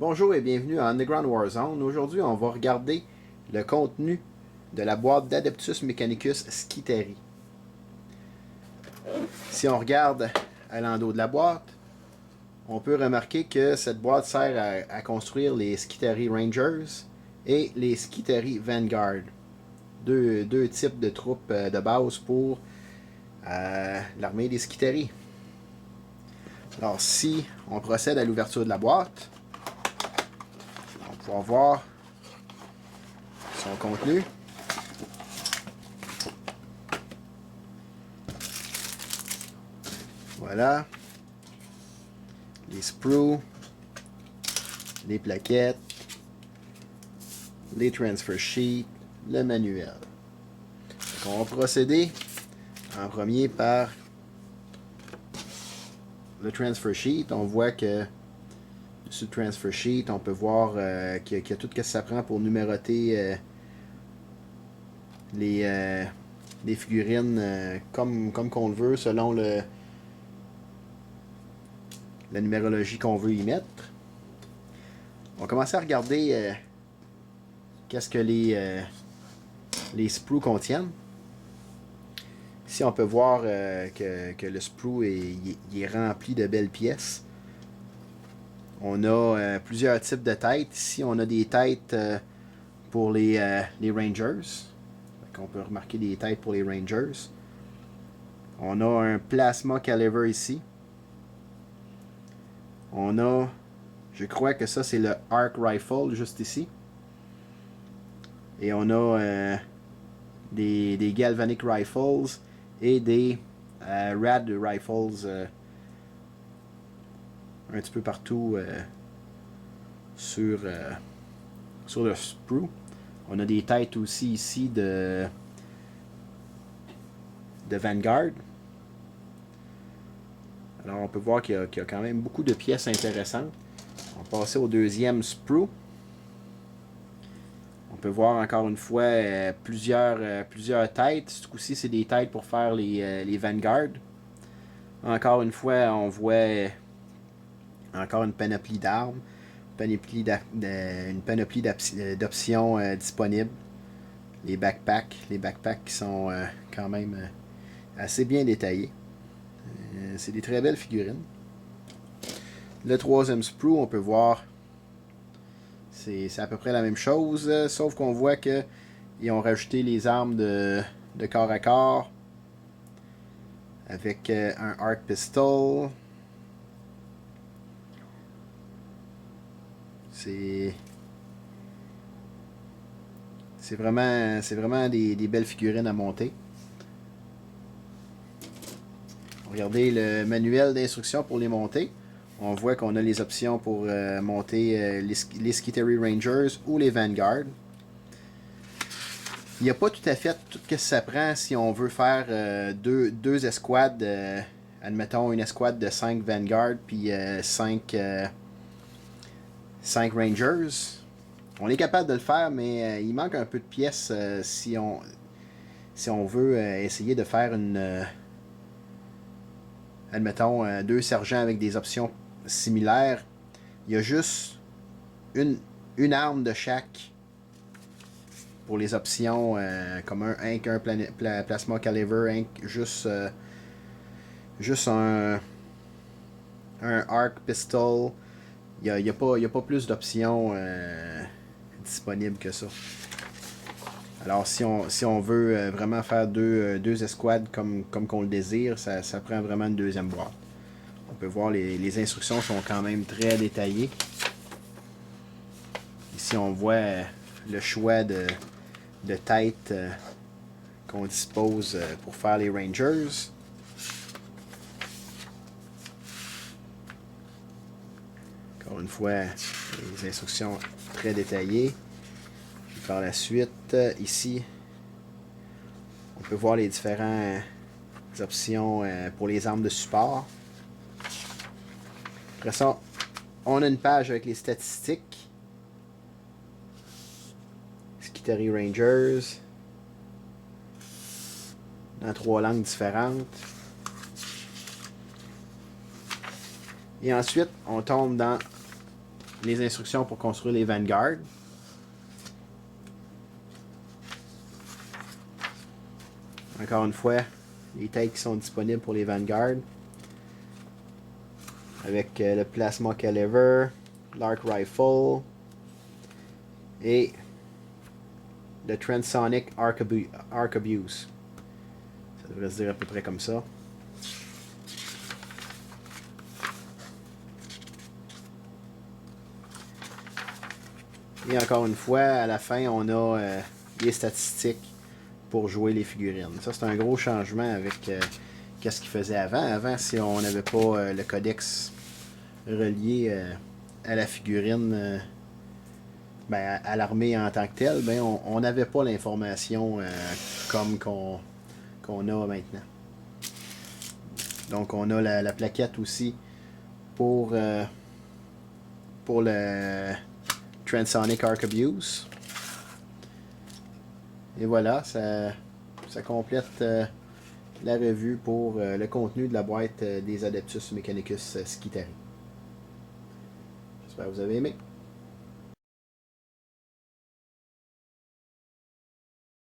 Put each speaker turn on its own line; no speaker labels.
Bonjour et bienvenue à Underground Warzone. Aujourd'hui, on va regarder le contenu de la boîte d'Adeptus Mechanicus Skitarii. Si on regarde à l'endos de la boîte, on peut remarquer que cette boîte sert à construire les Skitarii Rangers et les Skitarii Vanguard. Deux types de troupes de base pour l'armée des Skitarii. Alors si on procède à l'ouverture de la boîte, on va pouvoir voir son contenu. Voilà. Les sprues, les plaquettes, les transfer sheets, le manuel. Donc on va procéder en premier par le transfer sheet. On voit que sur le transfer sheet, on peut voir qu'il y a tout ce que ça prend pour numéroter les figurines comme qu'on le veut, selon la numérologie qu'on veut y mettre. On va commencer à regarder qu'est-ce que les sprues contiennent. Ici, on peut voir que le sprue est rempli de belles pièces. On a plusieurs types de têtes. Ici, on a des têtes pour les Rangers. On peut remarquer des têtes pour les Rangers. On a un Plasma Caliber ici. On a, je crois que ça c'est le Arc Rifle juste ici. Et on a des Galvanic Rifles et des Rad Rifles un petit peu partout sur le sprue. On a des têtes aussi ici de Vanguard. Alors on peut voir qu'il y a quand même beaucoup de pièces intéressantes. On va passer au deuxième sprue. On peut voir encore une fois plusieurs têtes. Ce coup-ci, c'est des têtes pour faire les Vanguard. Encore une fois, on voit encore une panoplie d'armes, une panoplie d'options disponibles. Les backpacks qui sont quand même assez bien détaillés. C'est des très belles figurines. Le troisième sprue, on peut voir, c'est à peu près la même chose, sauf qu'on voit qu'ils ont rajouté les armes de corps à corps avec un Arc Pistol. C'est vraiment des belles figurines à monter. Regardez le manuel d'instruction pour les monter. On voit qu'on a les options pour monter les Skitarii Rangers ou les Vanguard. Il n'y a pas tout à fait tout ce que ça prend si on veut faire deux escouades. Admettons une escouade de 5 Vanguard puis 5 Rangers. On est capable de le faire, mais il manque un peu de pièces si on veut essayer de faire admettons, deux sergents avec des options similaires. Il y a juste une arme de chaque pour les options, comme un Plasma Caliber, juste un Arc Pistol. Il n'y a pas plus d'options disponibles que ça. Alors si on veut vraiment faire deux escouades comme qu'on le désire, ça prend vraiment une deuxième boîte. On peut voir les instructions sont quand même très détaillées. Ici on voit le choix de tête qu'on dispose pour faire les Rangers. Encore une fois, les instructions très détaillées. Par la suite, ici, on peut voir les différentes options pour les armes de support. Après ça, on a une page avec les statistiques. Skitarii Rangers. Dans 3 langues différentes. Et ensuite, on tombe dans les instructions pour construire les Vanguard. Encore une fois, les têtes qui sont disponibles pour les Vanguard. Avec le Plasma Caliber, l'Arc Rifle et le Transonic Arc Abuse. Ça devrait se dire à peu près comme ça. Et encore une fois, à la fin, on a les statistiques pour jouer les figurines. Ça, c'est un gros changement avec qu'est-ce qu'ils faisaient avant. Avant, si on n'avait pas le codex relié à la figurine, ben, à l'armée en tant que telle, ben, on n'avait pas l'information comme qu'on a maintenant. Donc, on a la plaquette aussi pour le Transonic Arc Abuse. Et voilà, ça complète la revue pour le contenu de la boîte des Adeptus Mechanicus Skitarii. J'espère que vous avez aimé.